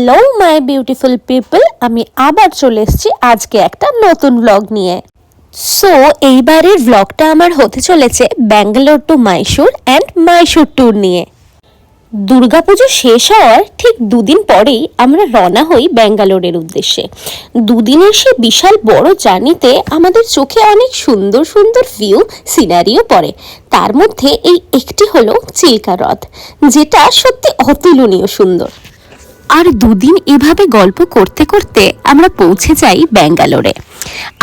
Hello my beautiful people, আমি আবার চলে এসেছি আজকে একটা নতুন ব্লগ নিয়ে। সো এইবারের ব্লগটা আমার হতে চলেছে Bangalore to Mysore and Mysore tour নিয়ে। দুর্গাপুজো শেষ হওয়ার ঠিক দুদিন পরেই আমরা রওনা হই ব্যাঙ্গালোরের উদ্দেশ্যে। দুদিনের সে বিশাল বড় জার্নিতে আমাদের চোখে অনেক সুন্দর সুন্দর ভিউ সিনারিও পড়ে। তার মধ্যে এই একটি হলো চিল্কা হ্রদ, যেটা সত্যি অতুলনীয় সুন্দর। আর দুদিন এভাবে গল্প করতে করতে আমরা পৌঁছে যাই ব্যাঙ্গালোরে।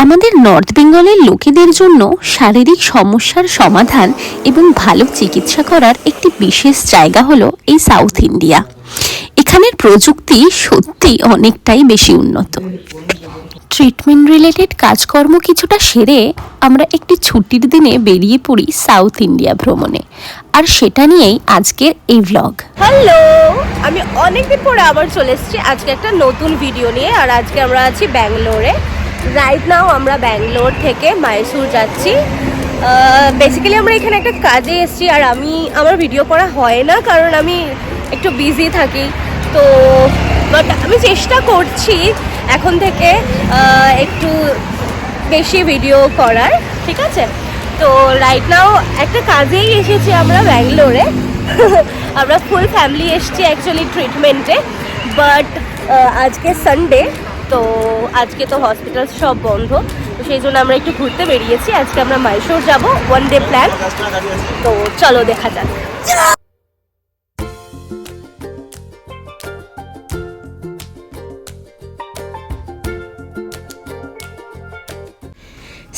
আমাদের নর্থ বেঙ্গলের লোকেদের জন্য শারীরিক সমস্যার সমাধান এবং ভালো চিকিৎসা করার একটি বিশেষ জায়গা হলো এই সাউথ ইন্ডিয়া। এখানের প্রযুক্তি সত্যি অনেকটাই বেশি উন্নত। ট্রিটমেন্ট রিলেটেড কাজকর্ম কিছুটা সেরে আমরা একটি ছুটির দিনে বেরিয়ে পড়ি সাউথ ইন্ডিয়া ভ্রমণে, আর সেটা নিয়েই আজকের এই ব্লগ। হ্যালো, আমি অনেকদিন পরে আবার চলে এসেছি আজকে একটা নতুন ভিডিও নিয়ে। আর আজকে আমরা আছি ব্যাঙ্গালোরে। রাইট নাও আমরা ব্যাঙ্গালোর থেকে মাইসুর যাচ্ছি। বেসিক্যালি আমরা এখানে একটা কাজে এসেছি, আর আমার ভিডিও করা হয় না কারণ আমি একটু বিজি থাকি। তো বাট আমি চেষ্টা করছি এখন থেকে একটু বেশি ভিডিও করার, ঠিক আছে? তো রাইট নাও একটা কাজেই এসেছি আমরা ব্যাঙ্গালোরে। আমরা ফুল ফ্যামিলি এসেছি অ্যাকচুয়ালি ট্রিটমেন্টে, বাট আজকে সানডে, তো আজকে তো হসপিটাল সব বন্ধ, তো সেই জন্য আমরা একটু ঘুরতে বেরিয়েছি। আজকে আমরা মাইসোর যাব, ওয়ান ডে প্ল্যান। তো চলো দেখা যাক।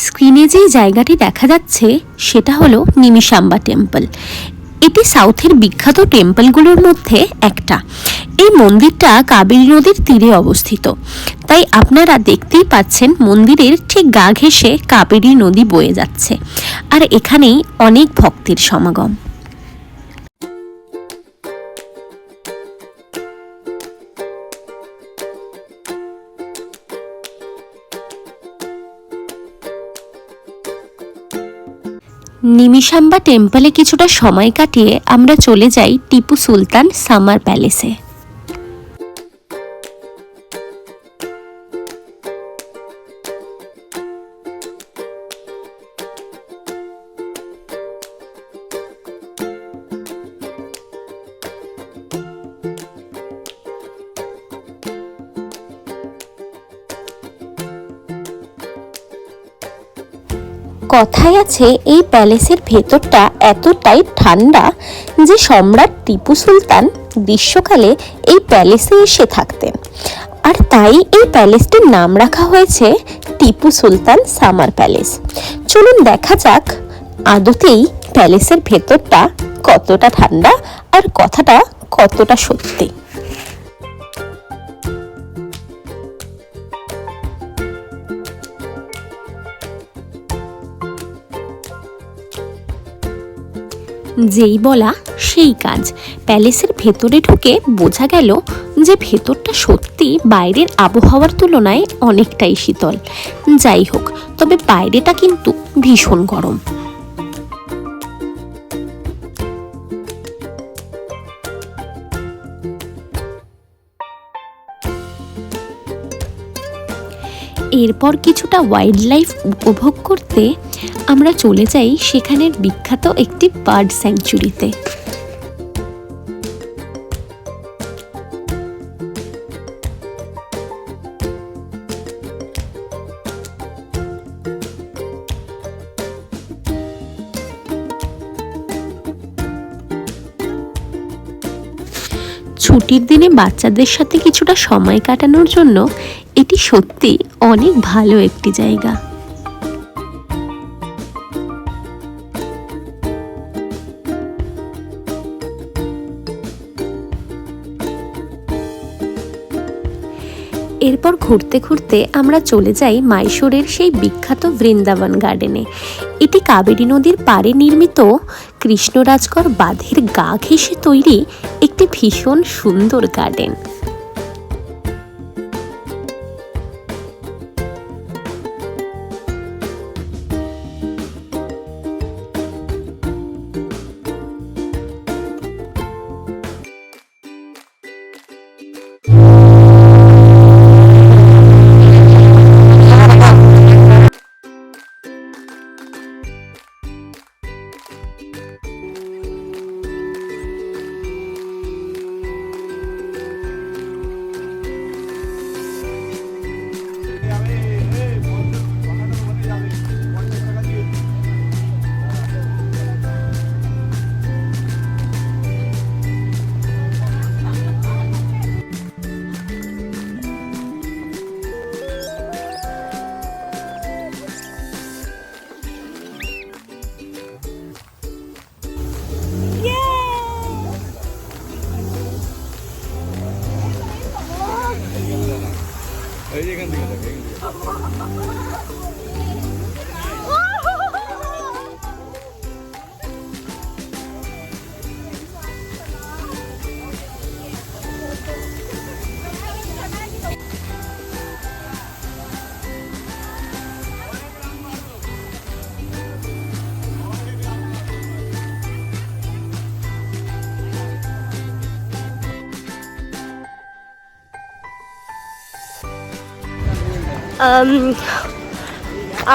স্ক্রিনে যেই জায়গাটি দেখা যাচ্ছে সেটা হলো নিমিশাম্বা টেম্পল। এটি সাউথের বিখ্যাত টেম্পলগুলোর মধ্যে একটা। এই মন্দিরটা কাবেরী নদীর তীরে অবস্থিত, তাই আপনারা দেখতেই পাচ্ছেন মন্দিরের ঠিক গা ঘেঁষে কাবেরী নদী বয়ে যাচ্ছে, আর এখানেই অনেক ভক্তের সমাগম। নিমিশাম্বা টেম্পলে কিছুটা সময় কাটিয়ে আমরা চলে যাই টিপু সুলতান সামার প্যালেসে। কথায় আছে এই প্যালেসের ভেতরটা এতটাই ঠান্ডা যে সম্রাট টিপু সুলতান গ্রীষ্মকালে এই প্যালেসে এসে থাকতেন, আর তাই এই প্যালেসটির নাম রাখা হয়েছে টিপু সুলতান সামার প্যালেস। চলুন দেখা যাক আদতেই প্যালেসের ভেতরটা কতটা ঠান্ডা আর কথাটা কতটা সত্যি। যেই বলা সেই কাজ, প্যালেসের ভেতরে ঢুকে বোঝা গেল যে ভেতরটা সত্যি বাইরের আবহাওয়ার তুলনায় অনেকটাই শীতল। যাই হোক, তবে বাইরেটা কিন্তু ভীষণ গরম। এরপর কিছুটা ওয়াইল্ড লাইফ উপভোগ করতে আমরা চলে যাই সেখানের বিখ্যাত একটি বার্ড স্যাংচুরিতে। ছুটির দিনে বাচ্চাদের সাথে কিছুটা সময় কাটানোর জন্য এটি সত্যি অনেক ভালো একটি জায়গা। এরপর ঘুরতে ঘুরতে আমরা চলে যাই মাইসোরের সেই বিখ্যাত বৃন্দাবন গার্ডেনে। এটি কাবেরী নদীর পাড়ে নির্মিত কৃষ্ণরাজগড় বাঁধের গা ঘেঁষে তৈরি একটি ভীষণ সুন্দর গার্ডেন।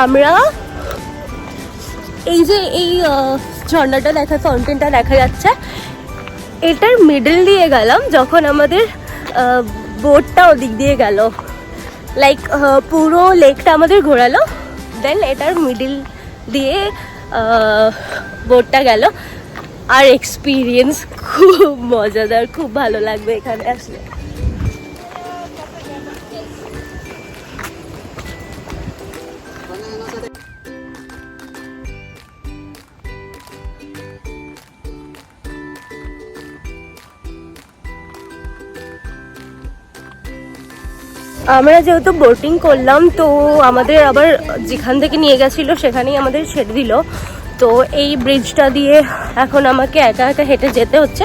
আমরা এই যে এই ঝর্ণাটা দেখা, ফাউন্টেনটা দেখা যাচ্ছে, এটার মিডল দিয়ে গেলাম যখন আমাদের বোটটা ওদিক দিয়ে গেল, লাইক পুরো লেকটা আমাদের ঘোরালো, দেন এটার মিডল দিয়ে বোটটা গেল। আর এক্সপিরিয়েন্স খুব মজাদার, খুব ভালো লাগবে এখানে আসলে। আমরা যেহেতু বোটিং করলাম, তো আমাদের আবার যেখান থেকে নিয়ে গেছিলো সেখানেই আমাদের ছেড়ে দিল। তো এই ব্রিজটা দিয়ে এখন আমাকে একা একা হেঁটে যেতে হচ্ছে,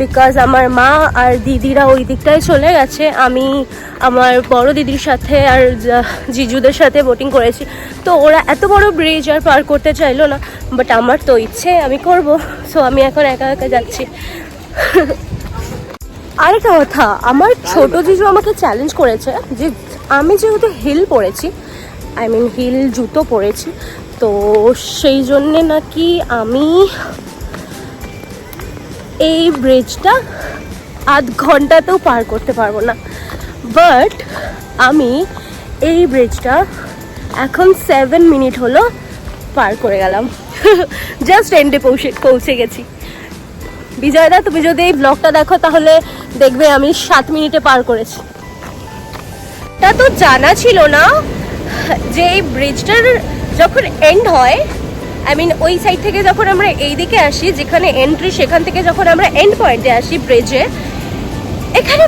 বিকজ আমার মা আর দিদিরা ওই দিকটায় চলে গেছে। আমি আমার বড় দিদির সাথে আর জিজুদের সাথে বোটিং করেছি, তো ওরা এত বড় ব্রিজ আর পার করতে চাইলো না, বাট আমার তো ইচ্ছে, আমি করব। সো আমি এখন একা একা যাচ্ছি। আরেকটা কথা, আমার ছোট জিজু আমাকে চ্যালেঞ্জ করেছে যে আমি যেহেতু হিল পরেছি, আই মিন হিল জুতো পরেছি, তো সেই জন্যে নাকি আমি এই ব্রিজটা আধ ঘন্টাতেও পার করতে পারবো না। বাট আমি এই ব্রিজটা এখন 7 মিনিট হলো পার করে গেলাম। জাস্ট এন্ডে পৌঁছে গেছি। বিজয়দা, তুমি যদি এই ব্লগটা দেখো তাহলে দেখবে আমি 7 মিনিটে পার করেছি। তা তো জানা ছিল না যে এই ব্রিজটার যখন এন্ড হয়, আই মিন ওই সাইড থেকে যখন আমরা এই দিকে আসি যেখানে এন্ট্রি, সেখান থেকে যখন আমরা এন্ড পয়েন্টে আসি ব্রিজে, এখানে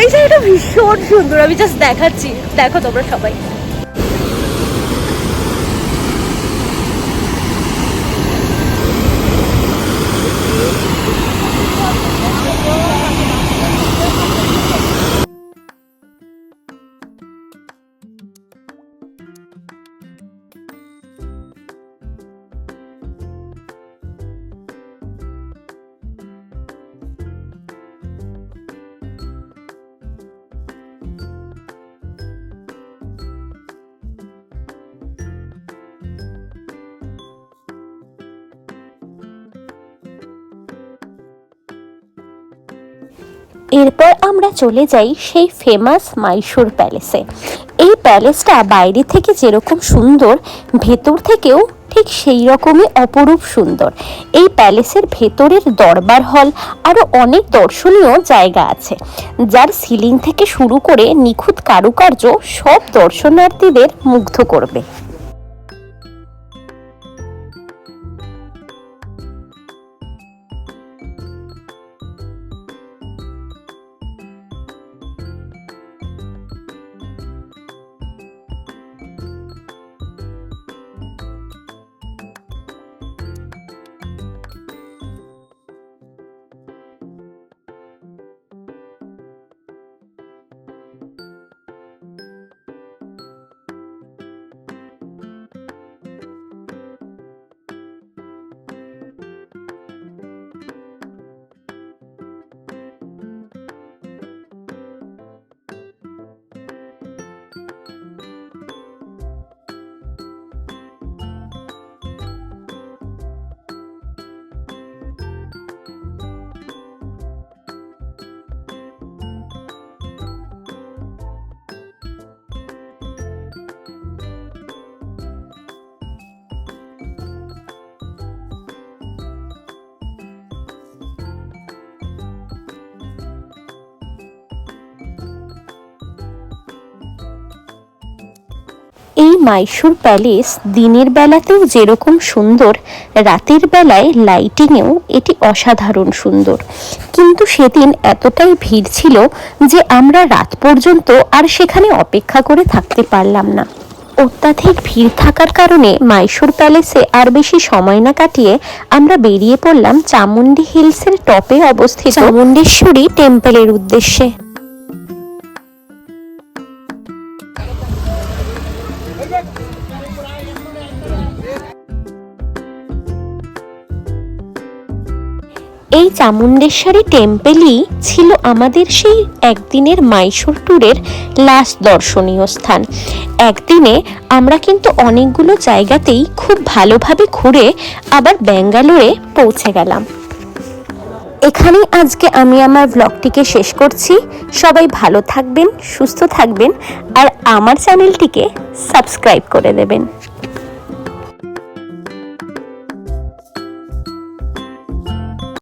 এই জায়গাটা ভীষণ সুন্দর। আমি জাস্ট দেখাচ্ছি, দেখো তোমরা সবাই। এরপর আমরা চলে যাই সেই ফেমাস মাইশোর প্যালেসে। এই প্যালেসটা বাইরে থেকে যেরকম সুন্দর, ভেতর থেকেও ঠিক সেই রকমই অপরূপ সুন্দর। এই প্যালেসের ভেতরের দরবার হল আরও অনেক দর্শনীয় জায়গা আছে, যার সিলিং থেকে শুরু করে নিখুঁত কারুকার্য সব দর্শনার্থীদের মুগ্ধ করবে। এই মাইসোর প্যালেস দিনের বেলাতেও যেরকম সুন্দর, রাতের বেলায় লাইটিংয়েও এটি অসাধারণ সুন্দর। কিন্তু সেদিন এতটাই ভিড় ছিল যে আমরা রাত পর্যন্ত আর সেখানে অপেক্ষা করে থাকতে পারলাম না। অত্যাধিক ভিড় থাকার কারণে মাইসোর প্যালেসে আর বেশি সময় না কাটিয়ে আমরা বেরিয়ে পড়লাম চামুন্ডি হিলসের টপে অবস্থিত চামুণ্ডেশ্বরী টেম্পলের উদ্দেশ্যে। এই চামুণ্ডেশ্বরী টেম্পলই ছিল আমাদের সেই একদিনের মাইসোর ট্যুরের লাস্ট দর্শনীয় স্থান। একদিনে আমরা কিন্তু অনেকগুলো জায়গাতেই খুব ভালোভাবে ঘুরে আবার ব্যাঙ্গালোরে পৌঁছে গেলাম। এখানেই আজকে আমি আমার ব্লগটিকে শেষ করছি। সবাই ভালো থাকবেন, সুস্থ থাকবেন আর আমার চ্যানেলটিকে সাবস্ক্রাইব করে দেবেন।